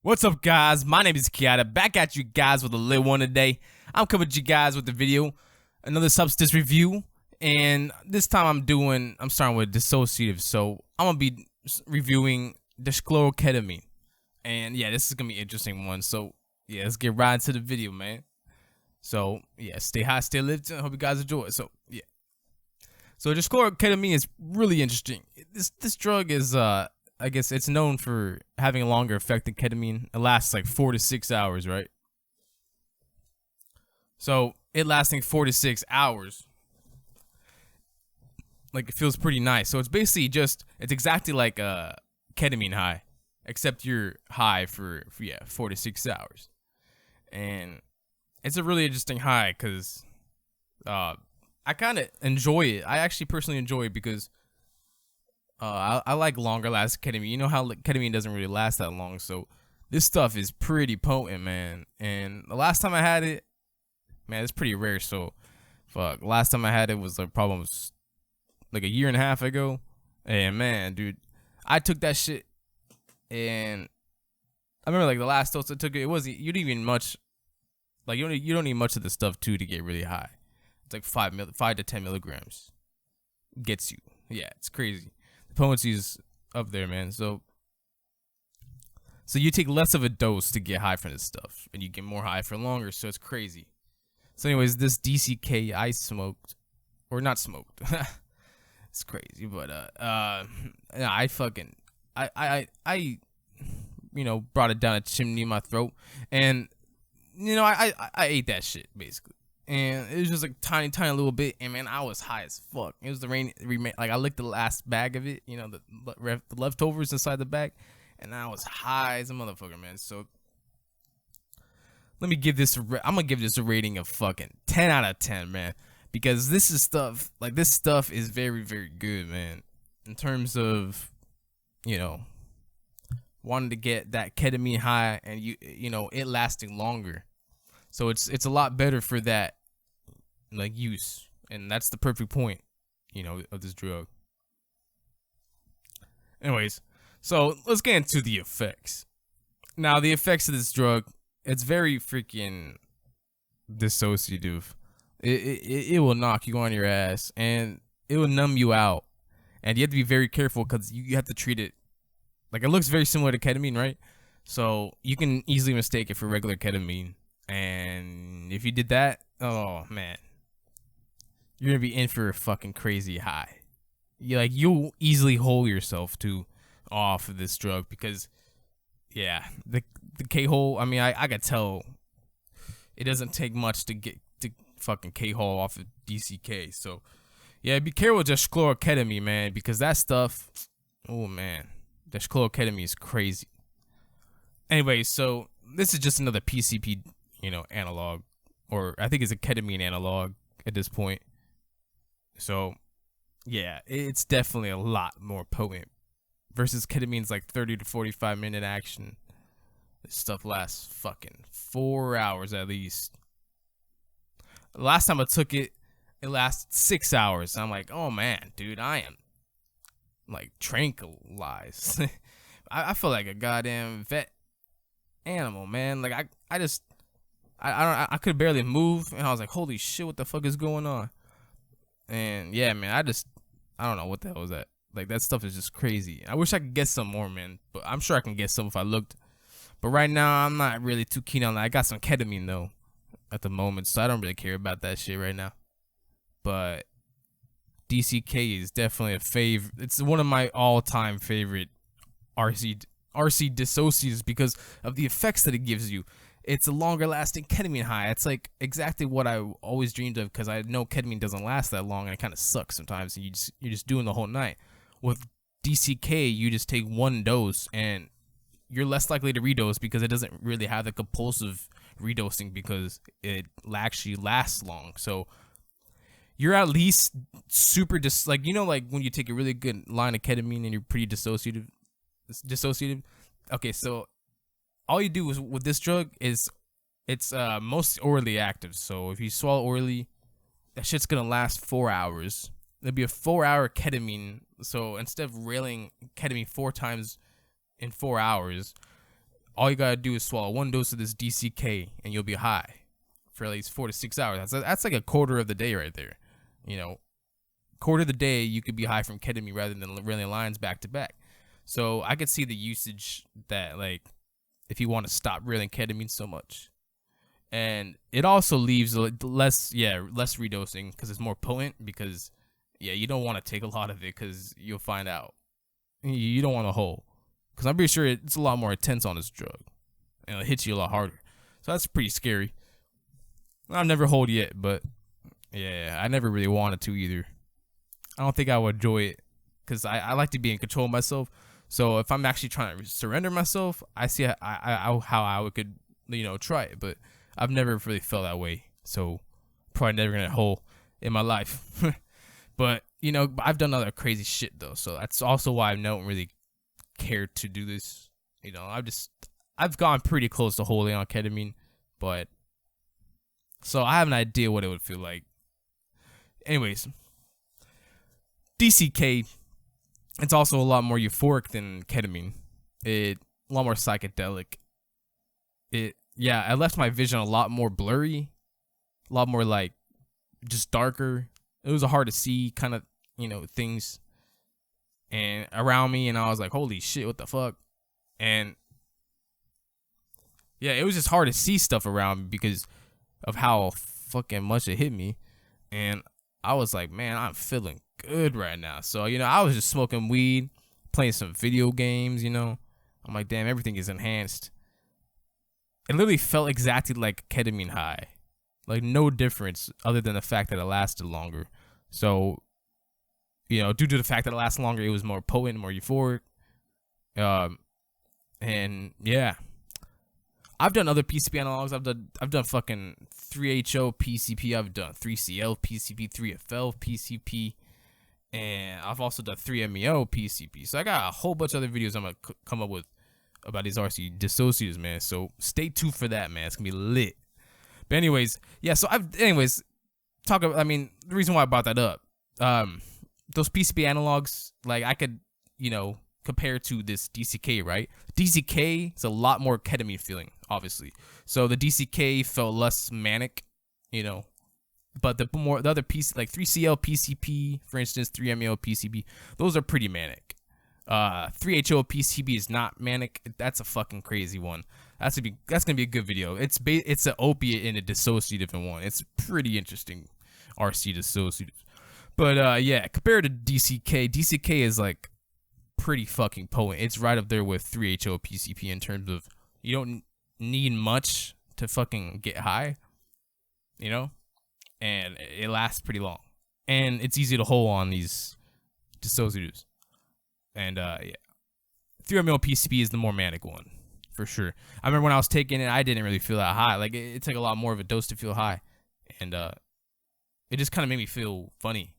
What's up, guys? My name is Kiata, back at you guys with a lit one today. I'm coming to you guys with the video, another substance review, and this time I'm starting with dissociative, so I'm gonna be reviewing Deschloroketamine, and yeah, this is gonna be an interesting one. So yeah, let's get right into the video, man. So yeah, stay high, stay lit. I hope you guys enjoy it. So yeah, so Deschloroketamine is really interesting. This drug is I guess it's known for having a longer effect than ketamine. It lasts like 4 to 6 hours, right? So it lasting 4 to 6 hours, like it feels pretty nice. So it's basically it's exactly like a ketamine high, except you're high for 4 to 6 hours. And it's a really interesting high because I kind of enjoy it. I actually personally enjoy it because I like longer lasting ketamine. You know how ketamine doesn't really last that long, so this stuff is pretty potent, man. And the last time I had it, man, it's pretty rare. So, fuck, last time I had it was like like a year and a half ago. And man, dude, I took that shit, and I remember like the last dose I took it wasn't you didn't even much, like you don't need much of the stuff too to get really high. It's like 5 to 10 milligrams gets you. Yeah, it's crazy. Potency is up there, man. So you take less of a dose to get high from this stuff, and you get more high for longer. So it's crazy. So anyways, this DCK I smoked, or not smoked. It's crazy, but I brought it down a chimney in my throat, and I ate that shit basically. And it was just like tiny little bit, and man, I was high as fuck. It was like I licked the last bag of it, the leftovers inside the bag, and I was high as a motherfucker, man. So let me give this. I'm gonna give this a rating of fucking 10 out of 10, man, because this stuff is very, very good, man. In terms of, wanting to get that ketamine high, and it lasting longer. So it's a lot better for that, like, use, and that's the perfect point, of this drug. Anyways, so let's get into the effects. Now, the effects of this drug, it's very freaking dissociative. It will knock you on your ass, and it will numb you out, and you have to be very careful because you have to treat it like it looks very similar to ketamine, right? So you can easily mistake it for regular ketamine. And if you did that, oh man, you're gonna be in for a fucking crazy high. You'll easily hold yourself off of this drug because, yeah, the K-hole. I mean, I could tell it doesn't take much to get to fucking K-hole off of DCK. So yeah, be careful with Deschloroketamine, man, because that stuff. Oh man, Deschloroketamine is crazy. Anyway, so this is just another PCP. Analog, or I think it's a ketamine analog at this point. So yeah, it's definitely a lot more potent versus ketamine's like 30 to 45 minute action. This stuff lasts fucking 4 hours at least. The last time I took it, it lasted 6 hours. I'm like, oh man, dude, I am like tranquilized. I feel like a goddamn vet animal, man. Like I could barely move, and I was like, holy shit, what the fuck is going on? And yeah, man, I don't know what the hell was that. Like, that stuff is just crazy. I wish I could get some more, man, but I'm sure I can get some if I looked. But right now, I'm not really too keen on that. I got some ketamine though at the moment, so I don't really care about that shit right now. But DCK is definitely a favorite. It's one of my all-time favorite RC dissociatives because of the effects that it gives you. It's a longer lasting ketamine high. It's like exactly what I always dreamed of because I know ketamine doesn't last that long and it kind of sucks sometimes. And you're just doing the whole night. With DCK, you just take one dose and you're less likely to redose because it doesn't really have the compulsive redosing because it actually lasts long. So you're at least super like when you take a really good line of ketamine and you're pretty dissociative. Okay, so all you do with this drug is it's mostly orally active. So if you swallow orally, that shit's gonna last 4 hours. There'll be a 4-hour ketamine. So instead of railing ketamine 4 times in 4 hours, all you gotta do is swallow 1 dose of this DCK and you'll be high for at least 4 to 6 hours. That's like a quarter of the day right there. You know, quarter of the day you could be high from ketamine rather than running lines back to back. So I could see the usage that, like, if you want to stop reeling ketamine so much. And it also leaves less redosing because it's more potent, because you don't want to take a lot of it because you'll find out. You don't want a hole, because I'm pretty sure it's a lot more intense on this drug and it hits you a lot harder. So that's pretty scary. I've never holed yet, but yeah, I never really wanted to either. I don't think I would enjoy it because I like to be in control of myself. So if I'm actually trying to surrender myself, I see how I could, try it. But I've never really felt that way. So probably never gonna hole in my life. But I've done other crazy shit though. So that's also why I don't really care to do this. I've gone pretty close to holding on ketamine, but so I have an idea what it would feel like. Anyways, DCK, it's also a lot more euphoric than ketamine. A lot more psychedelic. I left my vision a lot more blurry, a lot more like just darker. It was hard to see kind of, things and around me, and I was like, holy shit, what the fuck? And yeah, it was just hard to see stuff around me because of how fucking much it hit me. And I was like, man, I'm feeling good right now. So, I was just smoking weed, playing some video games, I'm like, damn, everything is enhanced. It literally felt exactly like ketamine high. Like, no difference other than the fact that it lasted longer. So, due to the fact that it lasted longer, it was more potent, more euphoric. And yeah, I've done other PCP analogs. I've done fucking 3HO PCP. I've done 3CL PCP, 3FL PCP, and I've also done 3MEO PCP. So I got a whole bunch of other videos I'm gonna come up with about these RC dissociatives, man. So stay tuned for that, man. It's gonna be lit. But anyways, yeah. So the reason why I brought that up, those PCP analogs, like I could, compare to this DCK, right? DCK is a lot more ketamine feeling, obviously. So the DCK felt less manic, but the other piece, like 3CL PCP, for instance, 3MEO PCP, those are pretty manic. 3HO PCP is not manic. That's a fucking crazy one. That's gonna be a good video. It's an opiate and a dissociative in one. It's pretty interesting, RC dissociative. But yeah, compared to DCK is like pretty fucking potent. It's right up there with 3HO PCP in terms of you don't need much to fucking get high, and it lasts pretty long, and it's easy to hold on these dissociatives. And yeah, 3MEO PCP is the more manic one for sure. I remember when I was taking it, I didn't really feel that high. Like it took a lot more of a dose to feel high, and it just kind of made me feel funny.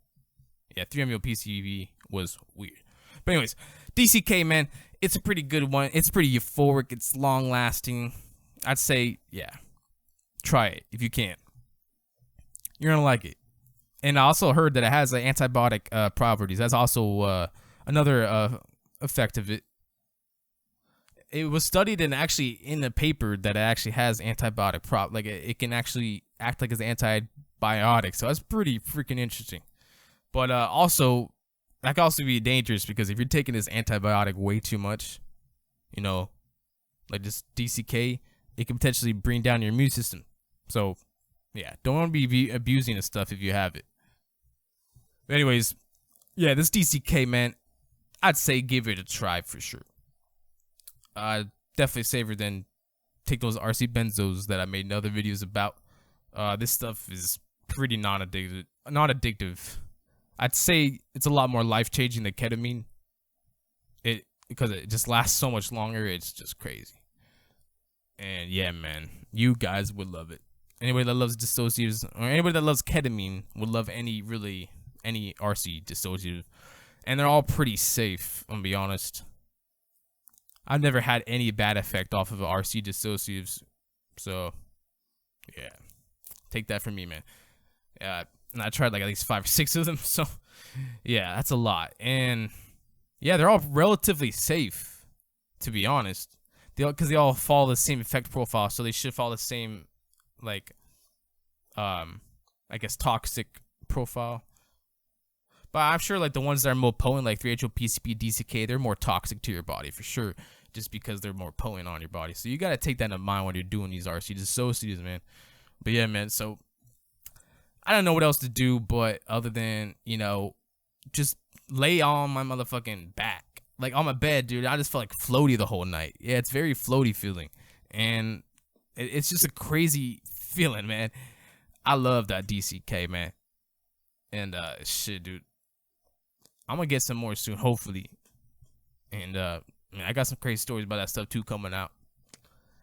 Yeah, 3MEO PCP was weird. But anyways, DCK, man, it's a pretty good one. It's pretty euphoric. It's long lasting. I'd say, yeah, try it if you can. You're gonna like it. And I also heard that it has antibiotic properties. That's also another effect of it. It was studied and actually in the paper that it actually has antibiotic like it can actually act like an antibiotic. So that's pretty freaking interesting. But also, that can also be dangerous because if you're taking this antibiotic way too much, like this DCK, it can potentially bring down your immune system. So, yeah, don't want to be abusing this stuff if you have it. But anyways, yeah, this DCK, man, I'd say give it a try for sure. Definitely safer than take those RC benzos that I made in other videos about. This stuff is pretty non-addictive. I'd say it's a lot more life-changing than ketamine. Because it just lasts so much longer. It's just crazy. And yeah, man, you guys would love it. Anybody that loves dissociatives or anybody that loves ketamine would love any RC dissociative. And they're all pretty safe, I'm gonna be honest. I've never had any bad effect off of RC dissociatives. So, yeah. Take that from me, man. And I tried like at least 5 or 6 of them. So, yeah, that's a lot. And, yeah, they're all relatively safe, to be honest. because they all follow the same effect profile, so they should follow the same, like, I guess toxic profile. But I'm sure like the ones that are more potent, like 3-HO-PCP, DCK, they're more toxic to your body for sure, just because they're more potent on your body. So you gotta take that in mind when you're doing these RC dissociatives, man. But yeah, man. So I don't know what else to do, but other than, you know, just lay on my motherfucking back, like on my bed, dude. I just felt like floaty the whole night. Yeah, it's very floaty feeling, and it's just a crazy feeling, man. I love that DCK, man. And shit, dude, I'm gonna get some more soon, hopefully. And man, I got some crazy stories about that stuff too coming out.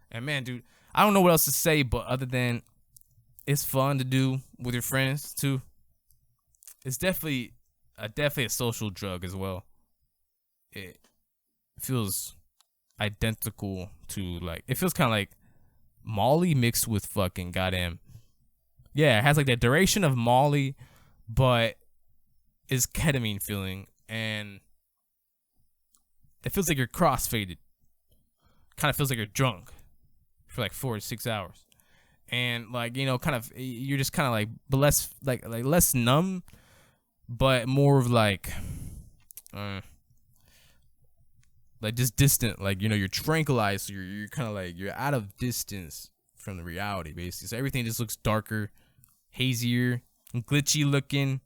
And man, dude, I don't know what else to say, but other than it's fun to do with your friends too. It's definitely a social drug as well. It feels identical to, like, it feels kind of like Molly mixed with fucking goddamn. Yeah, it has like the duration of Molly, but is ketamine feeling, and it feels like you're crossfaded. Kind of feels like you're drunk for like 4 to 6 hours, and like, you know, kind of you're just kind of like, but less like less numb, but more of like just distant. Like, you know, you're tranquilized, so you're kind of like you're out of distance from the reality, basically. So everything just looks darker, hazier, glitchy looking.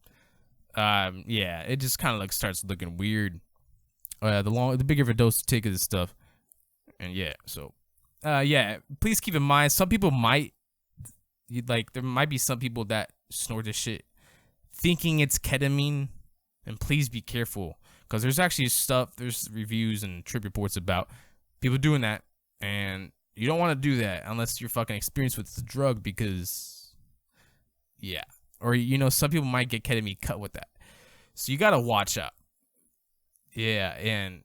Yeah, it just kind of like starts looking weird. The bigger of a dose to take of this stuff, and yeah, so yeah, please keep in mind, some people might there might be some people that snort this shit thinking it's ketamine, and please be careful, because there's actually there's reviews and trip reports about people doing that, and you don't want to do that unless you're fucking experienced with the drug, because yeah, or, you know, some people might get ketamine cut with that, so you gotta watch out. Yeah, and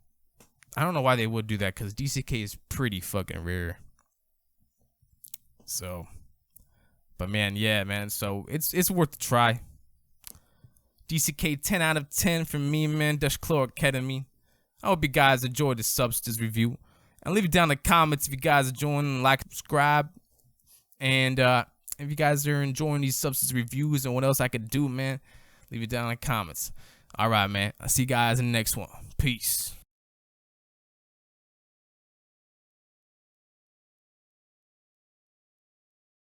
I don't know why they would do that, because DCK is pretty fucking rare. So, but man, yeah, man, so it's worth a try. DCK 10 out of 10 from me, man. Deschloroketamine. I hope you guys enjoyed the substance review, and leave it down in the comments if you guys are enjoying, like, subscribe, and if you guys are enjoying these substance reviews and what else I could do, man, leave it down in the comments. All right, man. I'll see you guys in the next one. Peace.